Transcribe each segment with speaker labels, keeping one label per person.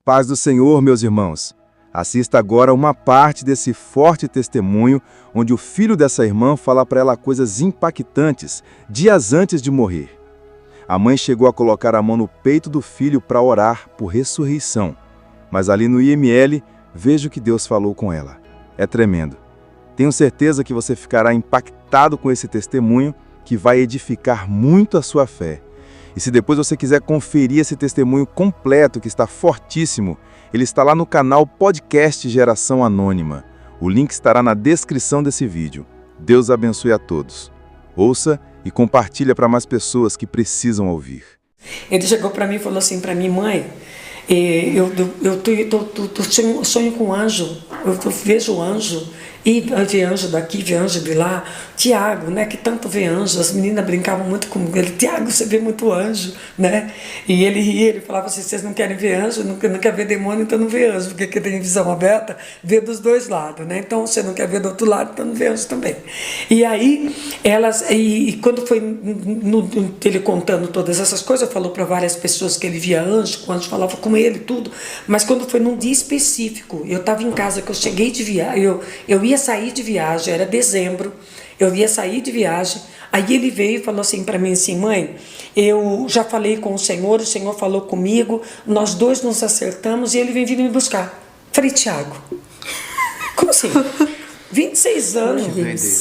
Speaker 1: paz do Senhor, meus irmãos. Assista agora uma parte desse forte testemunho onde o filho dessa irmã fala para ela coisas impactantes, dias antes de morrer. A mãe chegou a colocar a mão no peito do filho para orar por ressurreição. Mas ali no IML, veja o que Deus falou com ela. É tremendo. Tenho certeza que você ficará impactado com esse testemunho que vai edificar muito a sua fé. E se depois você quiser conferir esse testemunho completo, que está fortíssimo, ele está lá no canal Podcast Geração Anônima. O link estará na descrição desse vídeo. Deus abençoe a todos. Ouça e compartilha para mais pessoas que precisam ouvir.
Speaker 2: Ele chegou para mim e falou assim para mim: mãe, eu sonho com anjo, eu vejo anjo, e vê anjo daqui, vê anjo de lá. Tiago, né, que tanto vê anjo, as meninas brincavam muito comigo, ele: Tiago, você vê muito anjo, né? E ele ria, ele falava assim: vocês não querem ver anjo, não quer ver demônio, então não vê anjo, porque quem tem visão aberta vê dos dois lados, né? Então você não quer ver do outro lado, então não vê anjo também. E aí, quando foi ele contando todas essas coisas, falou para várias pessoas que ele via anjo, o anjo falava com ele, tudo, mas quando foi num dia específico, eu estava em casa, que eu cheguei de viagem, eu ia sair de viagem, era dezembro, eu ia sair de viagem, aí ele veio e falou assim para mim assim: mãe, eu já falei com o Senhor falou comigo, nós dois nos acertamos e ele vem vir me buscar. Falei: Tiago, como assim? 26 anos,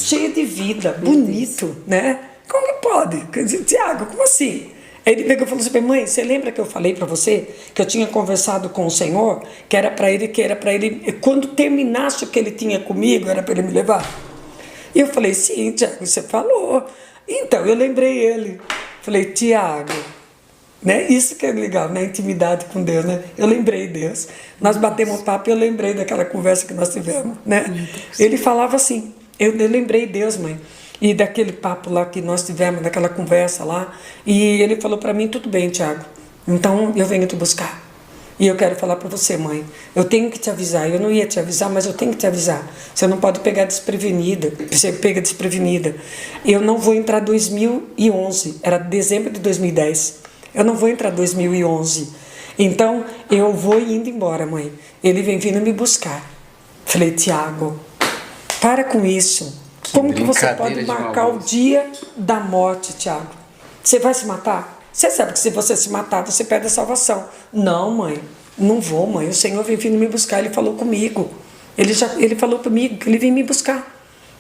Speaker 2: cheio de vida, bonito, né? Como que pode? Tiago, como assim? Aí ele pegou e falou assim: mãe, você lembra que eu falei para você que eu tinha conversado com o Senhor, que era para ele, quando terminasse o que ele tinha comigo, era para ele me levar? E eu falei: sim, Tiago, você falou. Então, eu lembrei ele. Falei: Tiago, né? Isso que é legal, né? Intimidade com Deus, né? Eu lembrei Deus. Nós batemos papo e eu lembrei daquela conversa que nós tivemos, né? Ele falava assim, eu lembrei Deus, mãe. E daquele papo lá que nós tivemos, daquela conversa lá. E ele falou para mim: tudo bem, Tiago, então eu venho te buscar. E eu quero falar para você, mãe, eu tenho que te avisar, eu não ia te avisar, mas eu tenho que te avisar. Você não pode pegar desprevenida, você pega desprevenida. Eu não vou entrar 2011, era dezembro de 2010. Eu não vou entrar 2011. Então, eu vou indo embora, mãe. Ele vem vindo me buscar. Falei: Tiago, para com isso. Como que você pode marcar o dia da morte, Tiago? Você vai se matar? Você sabe que se você se matar, você perde a salvação. Não, mãe, não vou, mãe. O Senhor vem vindo me buscar, Ele falou comigo. Ele falou comigo que Ele vem me buscar.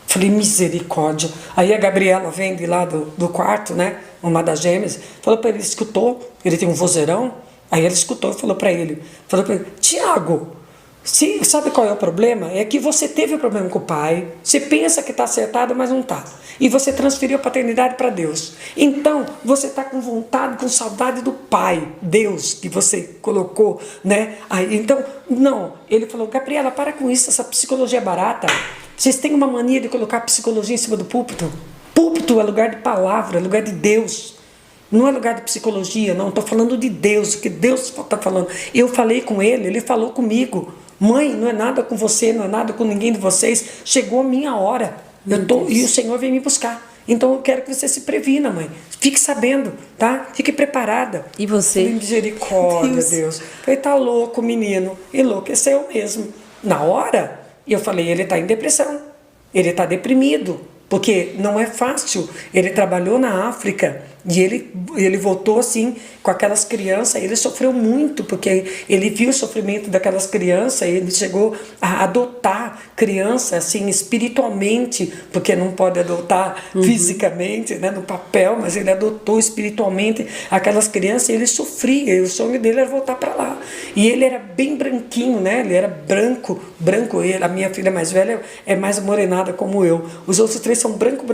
Speaker 2: Falei: misericórdia. Aí a Gabriela vem de lá do quarto, né? Uma das gêmeas, falou para ele, escutou, ele tem um vozeirão, aí ele escutou e falou para ele: Tiago, sabe qual é o problema? É que você teve o problema com o pai, você pensa que está acertado, mas não está. E você transferiu a paternidade para Deus. Então, você está com vontade, com saudade do pai, Deus, que você colocou, né? Aí, então, não. Ele falou: Gabriela, para com isso, essa psicologia barata. Vocês têm uma mania de colocar psicologia em cima do púlpito. Púlpito é lugar de palavra, é lugar de Deus. Não é lugar de psicologia, não. Estou falando de Deus, o que Deus está falando. Eu falei com ele falou comigo. Mãe, não é nada com você, não é nada com ninguém de vocês. Chegou a minha hora. E o Senhor vem me buscar. Então eu quero que você se previna, mãe. Fique sabendo, tá? Fique preparada.
Speaker 3: E você?
Speaker 2: Falei: misericórdia, Deus. Falei: tá louco, menino. Enlouqueceu mesmo. Na hora, eu falei: ele está em depressão. Ele está deprimido. Porque não é fácil. Ele trabalhou na África e ele voltou assim com aquelas crianças. Ele sofreu muito porque ele viu o sofrimento daquelas crianças. Ele chegou a adotar crianças assim espiritualmente, porque não pode adotar fisicamente, né, no papel, mas ele adotou espiritualmente aquelas crianças. E ele sofria. E o sonho dele era voltar para lá. E ele era bem branquinho, né? Ele era branco. A minha filha mais velha é mais morenada como eu. Os outros três são branco,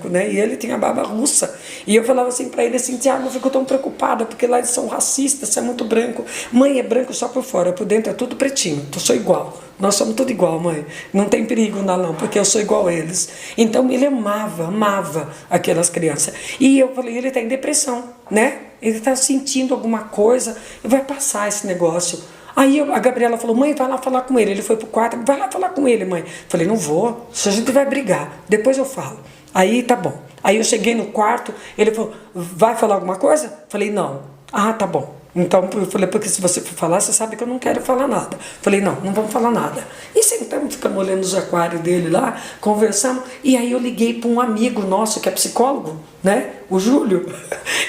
Speaker 2: né? E ele tinha a barba russa. E eu falava assim para ele assim: Tiago, eu fico tão preocupada porque lá eles são racistas, você é muito branco. Mãe, é branco só por fora, por dentro é tudo pretinho. Eu sou igual. Nós somos tudo igual, mãe. Não tem perigo não, porque eu sou igual a eles. Então ele amava aquelas crianças. E eu falei: ele está em depressão, né? Ele está sentindo alguma coisa, vai passar esse negócio. Aí a Gabriela falou: mãe, vai lá falar com ele. Ele foi pro quarto: vai lá falar com ele, mãe. Falei: não vou, a gente vai brigar, depois eu falo. Aí tá bom. Aí eu cheguei no quarto, ele falou: vai falar alguma coisa? Falei: não. Ah, tá bom. Então eu falei, porque se você for falar, você sabe que eu não quero falar nada. Falei, não, não vamos falar nada. E sentamos, ficamos olhando os aquários dele lá, conversamos, e aí eu liguei para um amigo nosso que é psicólogo, né? O Júlio,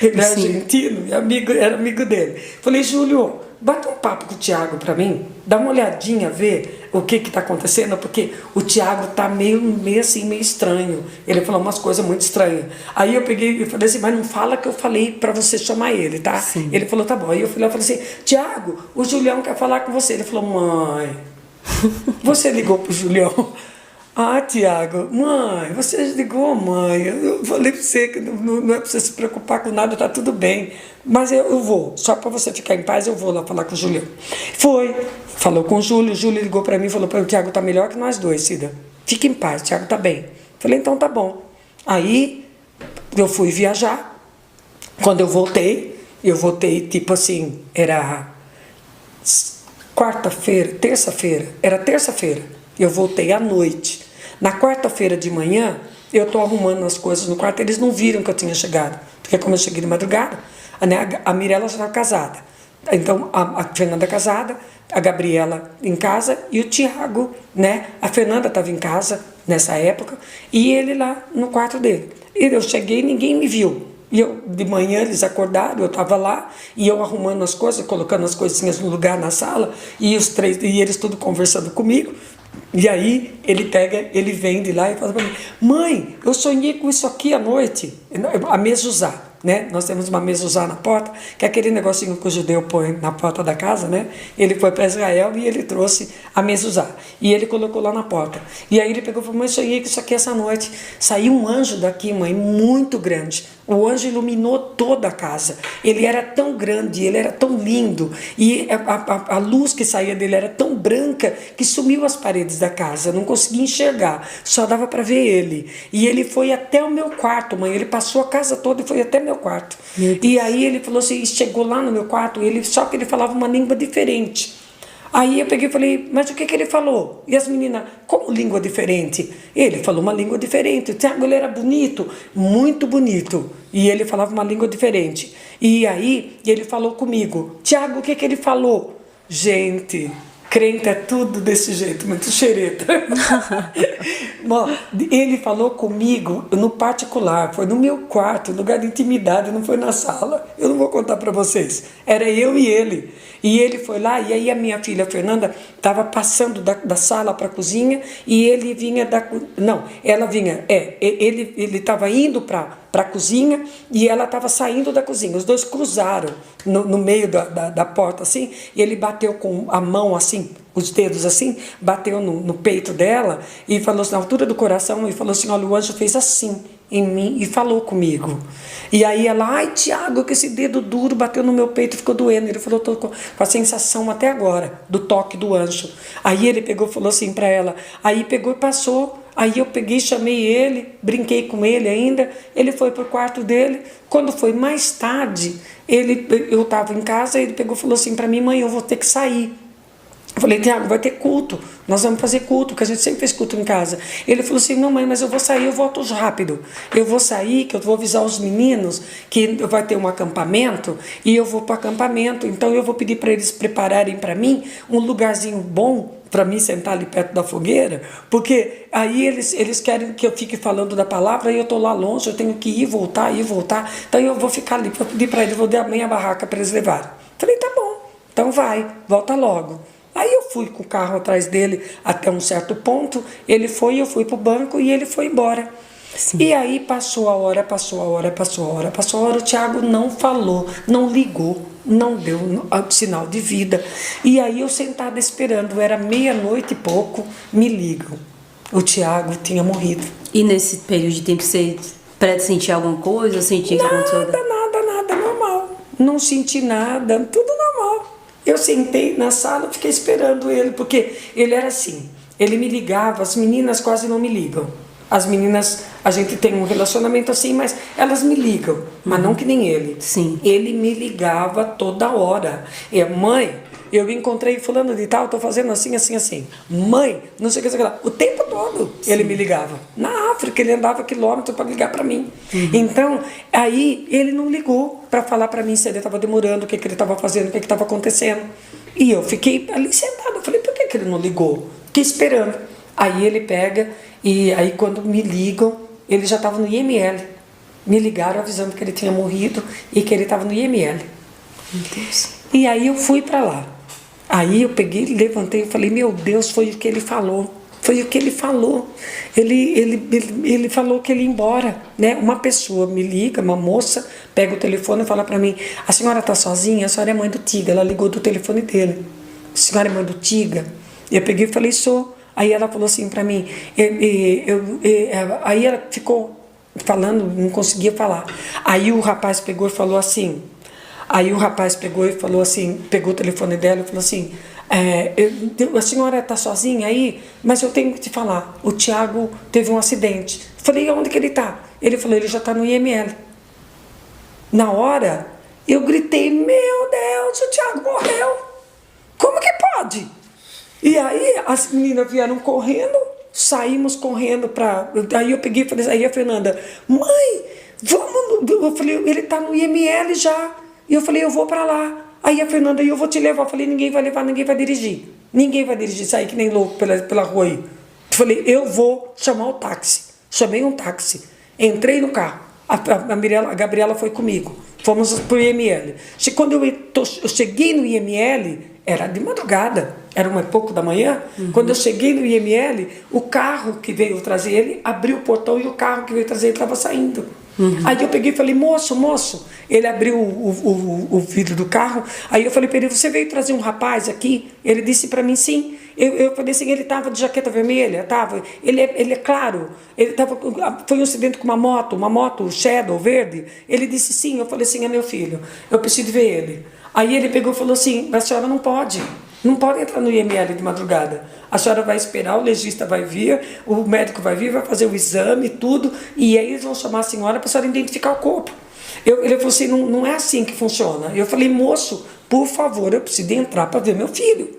Speaker 2: ele é argentino, e era amigo dele. Falei, Júlio, bate um papo com o Tiago para mim, dá uma olhadinha, ver o que está acontecendo, porque o Tiago está meio assim, meio estranho. Ele falou umas coisas muito estranhas. Aí eu peguei e falei assim, mas não fala que eu falei para você chamar ele, tá?
Speaker 3: Sim.
Speaker 2: Ele falou, tá bom. Aí eu falei assim, Tiago, o Julião quer falar com você. Ele falou, mãe, você ligou pro Julião? Ah, Tiago, mãe, você ligou, mãe. Eu falei pra você que não é pra você se preocupar com nada, tá tudo bem. Mas eu vou, só pra você ficar em paz, eu vou lá falar com o Julião. Foi, falou com o Júlio ligou pra mim e falou pra mim, o Tiago tá melhor que nós dois, Cida. Fica em paz, o Tiago tá bem. Falei, então tá bom. Aí eu fui viajar. Quando eu voltei tipo assim, era terça-feira. Eu voltei à noite. Na quarta-feira de manhã, eu tô arrumando as coisas no quarto, eles não viram que eu tinha chegado. Porque como eu cheguei de madrugada, né, a Mirella já estava casada. Então, a Fernanda casada, a Gabriela em casa e o Tiago, né? A Fernanda estava em casa nessa época e ele lá no quarto dele. E eu cheguei e ninguém me viu. E eu, de manhã eles acordaram, eu estava lá, e eu arrumando as coisas, colocando as coisinhas no lugar na sala, e eles tudo conversando comigo. E aí ele vem de lá e fala para mim, mãe, eu sonhei com isso aqui à noite, a mezuzá, né? Nós temos uma mezuzá na porta, que é aquele negocinho que o judeu põe na porta da casa, né? Ele foi para Israel e ele trouxe a mezuzá, e ele colocou lá na porta. E aí ele pegou e falou, mãe, sonhei com isso aqui essa noite. Saiu um anjo daqui, mãe, muito grande. O anjo iluminou toda a casa. Ele era tão grande, ele era tão lindo. E a luz que saía dele era tão branca que sumiu as paredes da casa. Eu não conseguia enxergar, só dava para ver ele. E ele foi até o meu quarto, mãe. Ele passou a casa toda e foi até meu quarto. E aí ele falou assim, chegou lá no meu quarto, só que ele falava uma língua diferente. Aí eu peguei e falei, mas o que ele falou? E as meninas, como língua diferente? Ele falou uma língua diferente. O Tiago, ele era bonito, muito bonito. E ele falava uma língua diferente. E aí ele falou comigo, Tiago, o que ele falou? Gente, crente é tudo desse jeito, muito xereta. Bom, ele falou comigo no particular, foi no meu quarto, lugar de intimidade, não foi na sala. Eu não vou contar para vocês. Era eu e ele. E ele foi lá, e aí a minha filha Fernanda estava passando da sala para a cozinha, e ele vinha ele estava indo para a cozinha, e ela estava saindo da cozinha. Os dois cruzaram no meio da porta, assim, e ele bateu com a mão, assim, os dedos assim, bateu no peito dela, e falou assim, na altura do coração, e falou assim, olha, o anjo fez assim em mim e falou comigo. E aí ela, ai, Tiago, que esse dedo duro bateu no meu peito e ficou doendo. Ele falou, tô com a sensação até agora do toque do anjo. Aí ele pegou e falou assim para ela, aí pegou e passou. Aí eu peguei, chamei ele, brinquei com ele ainda, ele foi pro quarto dele. Quando foi mais tarde, eu estava em casa, ele pegou e falou assim para mim, mãe, eu vou ter que sair. Eu falei, Tiago, vai ter culto, nós vamos fazer culto, que a gente sempre fez culto em casa. Ele falou assim, não, mãe, mas eu vou sair, eu volto rápido. Eu vou sair, que eu vou avisar os meninos que vai ter um acampamento, e eu vou para o acampamento, então eu vou pedir para eles prepararem para mim um lugarzinho bom, para mim sentar ali perto da fogueira, porque aí eles querem que eu fique falando da palavra, e eu estou lá longe, eu tenho que ir e voltar, então eu vou ficar ali, para pedir para eles, vou dar a minha barraca para eles levarem. Falei, tá bom, então vai, volta logo. Aí eu fui com o carro atrás dele até um certo ponto, ele foi, eu fui para o banco e ele foi embora. Sim. E aí passou a hora, o Tiago não falou, não ligou, não deu sinal de vida. E aí eu sentada esperando, era meia-noite e pouco, me ligam. O Tiago tinha morrido.
Speaker 3: E nesse período de tempo você pressentia alguma coisa? Sentia que aconteceu?
Speaker 2: Nada, normal. Não senti nada, tudo normal. Eu sentei na sala, fiquei esperando ele, porque ele era assim, ele me ligava, as meninas quase não me ligam. As meninas, a gente tem um relacionamento assim, mas elas me ligam, mas não que nem ele.
Speaker 3: Sim.
Speaker 2: Ele me ligava toda hora. E mãe, eu encontrei fulano de tal, tô fazendo assim, assim, assim. Mãe, não sei o que, sei lá. O tempo todo ele me ligava. Na África, ele andava quilômetros para ligar para mim. Então, aí ele não ligou para falar para mim se ele estava demorando, o que ele estava fazendo, o que estava acontecendo. E eu fiquei ali sentada. Eu falei, por que ele não ligou? Fiquei esperando. Aí ele pega, e aí quando me ligam, ele já estava no IML. Me ligaram avisando que ele tinha morrido e que ele estava no IML.
Speaker 3: Meu Deus.
Speaker 2: E aí eu fui para lá. Aí eu peguei, levantei e falei, meu Deus, foi o que ele falou. Foi o que ele falou. Ele falou que ele ia embora, né? Uma pessoa me liga, uma moça, pega o telefone e fala para mim, a senhora está sozinha? A senhora é mãe do Tiga. Ela ligou do telefone dele. A senhora é mãe do Tiga? Eu peguei e falei, sou. Aí ela falou assim para mim, aí ela ficou falando, não conseguia falar. Aí o rapaz pegou e falou assim, pegou o telefone dela e falou assim, a senhora está sozinha aí? Mas eu tenho que te falar, o Tiago teve um acidente. Eu falei, onde que ele está? Ele falou, ele já está no IML. Na hora, eu gritei, meu Deus, o Tiago morreu. Como que pode? E aí as meninas vieram correndo, saímos correndo para... Aí eu peguei e falei, aí a Fernanda, mãe, vamos... Eu falei, ele está no IML já. E eu falei, eu vou para lá. Aí a Fernanda, eu vou te levar. Eu falei, ninguém vai levar, ninguém vai dirigir. Ninguém vai dirigir, sair que nem louco pela rua aí. Eu falei, eu vou chamar o táxi. Chamei um táxi. Entrei no carro. A Gabriela foi comigo. Fomos para o IML. Quando eu cheguei no IML, era de madrugada, era 1h pouco da manhã. Quando eu cheguei no IML, o carro que veio trazer ele abriu o portão e o carro que veio trazer ele estava saindo. Aí eu peguei e falei, moço, ele abriu o vidro do carro. Aí eu falei para ele, você veio trazer um rapaz aqui? Ele disse para mim, sim. Eu falei assim, ele estava de jaqueta vermelha, estava. Ele é claro, ele tava, foi um acidente com uma moto Shadow verde. Ele disse sim. Eu falei assim, é meu filho, eu preciso ver ele. Aí ele pegou e falou assim, a senhora não pode entrar no IML de madrugada. A senhora vai esperar, o legista vai vir, o médico vai vir, vai fazer o exame e tudo, e aí eles vão chamar a senhora para a senhora identificar o corpo. Ele falou assim, não é assim que funciona. Eu falei, moço, por favor, eu preciso entrar para ver meu filho.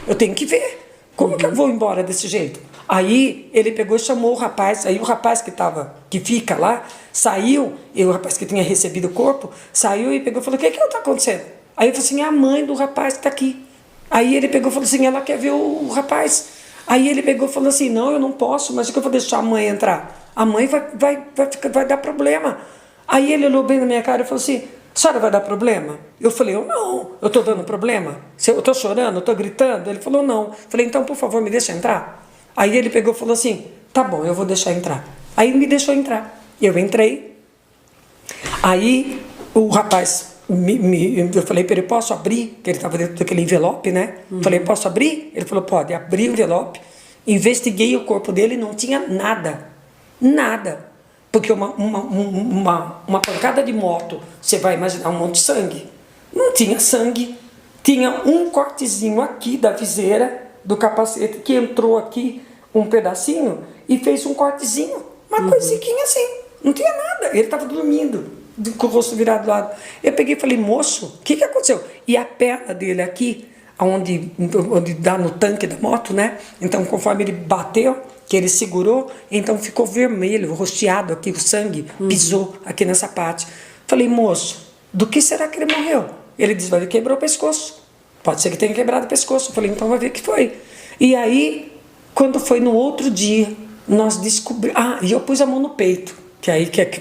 Speaker 2: Eu tenho que ver. Como que eu vou embora desse jeito? Aí ele pegou e chamou o rapaz, aí o rapaz que fica lá, saiu, e o rapaz que tinha recebido o corpo, saiu e pegou e falou, o que está acontecendo? Aí eu falei assim, é a mãe do rapaz que está aqui. Aí ele pegou e falou assim, ela quer ver o rapaz. Aí ele pegou e falou assim, não, eu não posso, mas é que eu vou deixar a mãe entrar? A mãe vai dar problema. Aí ele olhou bem na minha cara e falou assim, a senhora vai dar problema? Eu falei, eu não, eu estou dando problema? Eu estou chorando, eu estou gritando? Ele falou, não. Eu falei, então, por favor, me deixa entrar. Aí ele pegou e falou assim, tá bom, eu vou deixar entrar. Aí ele me deixou entrar. Eu entrei. Aí o rapaz... eu falei para ele, posso abrir? Que ele estava dentro daquele envelope, né? Falei, posso abrir? Ele falou, pode. Abri o envelope, investiguei o corpo dele, não tinha nada. Nada. Porque uma pancada de moto, você vai imaginar um monte de sangue. Não tinha sangue. Tinha um cortezinho aqui da viseira, do capacete, que entrou aqui um pedacinho e fez um cortezinho. Uma coisinha assim. Não tinha nada. Ele estava dormindo, com o rosto virado do lado. Eu peguei e falei, moço, o que aconteceu? E a perna dele aqui, onde dá no tanque da moto, né? Então, conforme ele bateu, que ele segurou, então ficou vermelho, rosteado aqui, o sangue pisou aqui nessa parte. Falei, moço, do que será que ele morreu? Ele disse, ele quebrou o pescoço. Pode ser que tenha quebrado o pescoço. Eu falei, então vai ver o que foi. E aí, quando foi no outro dia, nós descobrimos... e eu pus a mão no peito. Que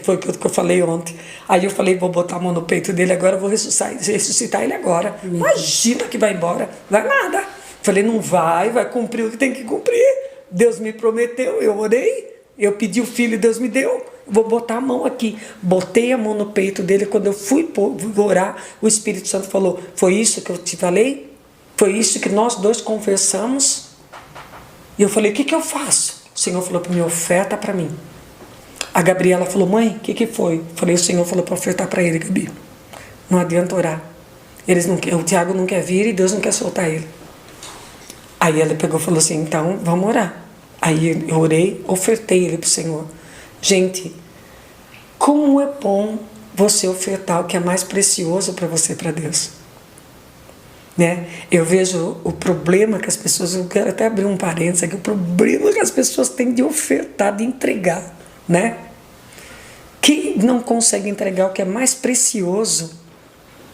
Speaker 2: foi o que eu falei ontem. Aí eu falei, vou botar a mão no peito dele agora, vou ressuscitar ele agora. Imagina que vai embora. Vai nada. Falei, não vai cumprir o que tem que cumprir. Deus me prometeu, eu orei, eu pedi o filho e Deus me deu. Vou botar a mão aqui. Botei a mão no peito dele. Quando eu fui orar, o Espírito Santo falou, foi isso que eu te falei? Foi isso que nós dois conversamos? E eu falei, o que eu faço? O Senhor falou para mim, oferta para mim. A Gabriela falou, mãe, o que foi? Eu falei, o Senhor falou para ofertar para ele, Gabi. Não adianta orar. O Tiago não quer vir e Deus não quer soltar ele. Aí ela pegou e falou assim, então vamos orar. Aí eu orei, ofertei ele para o Senhor. Gente, como é bom você ofertar o que é mais precioso para você, para Deus. né? Eu vejo o problema que as pessoas, eu quero até abrir um parênteses aqui, o problema que as pessoas têm de ofertar, de entregar, né? Quem não consegue entregar o que é mais precioso,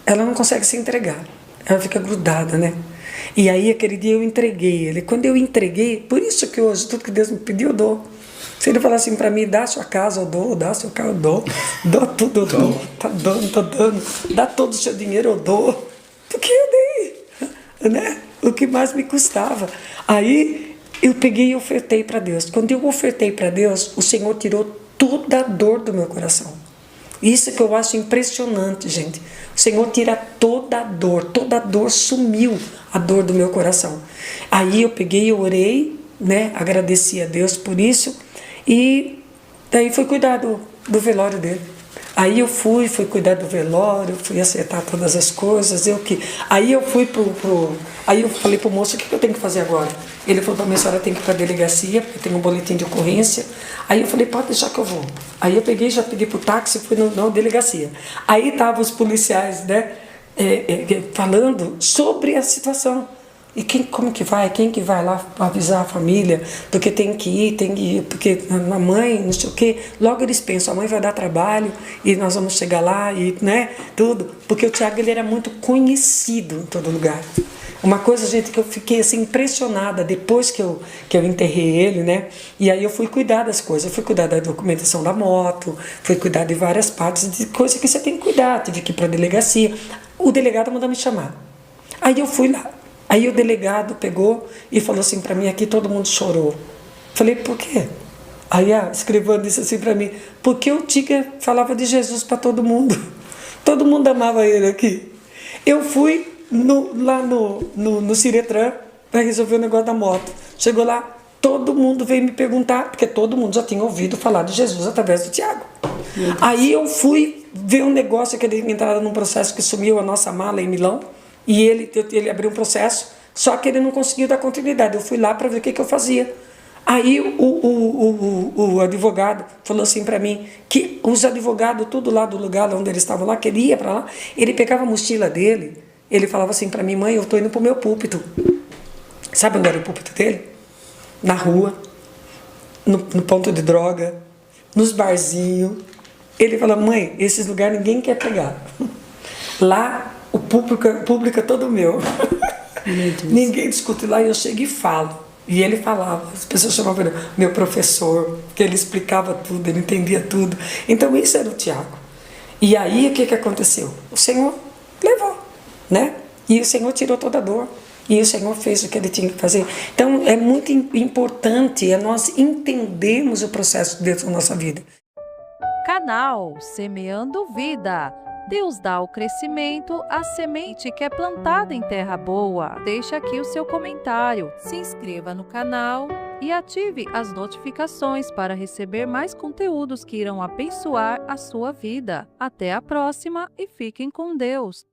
Speaker 2: ela não consegue se entregar, ela fica grudada, né? E aí aquele dia eu entreguei ele. Quando eu entreguei, por isso que hoje tudo que Deus me pediu eu dou. Se ele falar assim para mim, dá sua casa, eu dou, dá seu carro, eu dou tudo, eu dou, tá dando, tô dando, dá todo o seu dinheiro, eu dou, porque eu dei, né? O que mais me custava. Aí eu peguei e ofertei para Deus. Quando eu ofertei para Deus, o Senhor tirou toda a dor do meu coração. Isso que eu acho impressionante, gente. O Senhor tira toda a dor sumiu a dor do meu coração. Aí eu peguei, eu orei, né? Agradeci a Deus por isso e daí fui cuidar do velório dele. Aí eu fui cuidar do velório, fui acertar todas as coisas, aí eu fui aí eu falei pro moço, o que eu tenho que fazer agora? Ele falou para mim, a senhora tem que ir para a delegacia, porque tem um boletim de ocorrência. Aí eu falei, pode deixar que eu vou. Aí eu peguei, já pedi pro táxi, fui na delegacia. Aí estavam os policiais, né, falando sobre a situação. E como que vai? Quem que vai lá avisar a família? Porque tem que ir, porque a mãe, não sei o quê. Logo eles pensam, a mãe vai dar trabalho e nós vamos chegar lá e, né, tudo. Porque o Tiago, ele era muito conhecido em todo lugar. Uma coisa, gente, que eu fiquei assim impressionada depois que eu enterrei ele, né? E aí eu fui cuidar das coisas. Eu fui cuidar da documentação da moto, fui cuidar de várias partes, de coisas que você tem que cuidar. Tive que ir para a delegacia. O delegado mandou me chamar. Aí eu fui lá. Aí o delegado pegou e falou assim para mim, aqui todo mundo chorou. Falei, por quê? Aí a escrivã disse assim para mim, porque o Tica falava de Jesus para todo mundo. Todo mundo amava ele aqui. Eu fui lá no Ciretran para resolver o negócio da moto. Chegou lá, todo mundo veio me perguntar, porque todo mundo já tinha ouvido falar de Jesus através do Tiago. Aí eu fui ver um negócio que ele entrava num processo que sumiu a nossa mala em Milão. E ele abriu um processo, só que ele não conseguiu dar continuidade. Eu fui lá para ver o que eu fazia. Aí o advogado falou assim para mim, que os advogados, tudo lá do lugar onde eles estavam lá, que ele ia para lá, ele pegava a mochila dele, ele falava assim para mim, mãe, eu estou indo para o meu púlpito. Sabe onde era o púlpito dele? Na rua, no ponto de droga, nos barzinhos. Ele fala, mãe, esses lugares ninguém quer pegar. Lá, o público é todo meu. Ninguém discute lá e eu chego e falo. E ele falava, as pessoas chamavam ele meu professor, porque ele explicava tudo, ele entendia tudo. Então isso era o Tiago. E aí o que aconteceu? O Senhor levou, né? E o Senhor tirou toda a dor. E o Senhor fez o que ele tinha que fazer. Então é muito importante nós entendermos o processo de Deus na nossa vida.
Speaker 4: Canal Semeando Vida. Deus dá o crescimento à semente que é plantada em terra boa. Deixe aqui o seu comentário, se inscreva no canal e ative as notificações para receber mais conteúdos que irão abençoar a sua vida. Até a próxima e fiquem com Deus!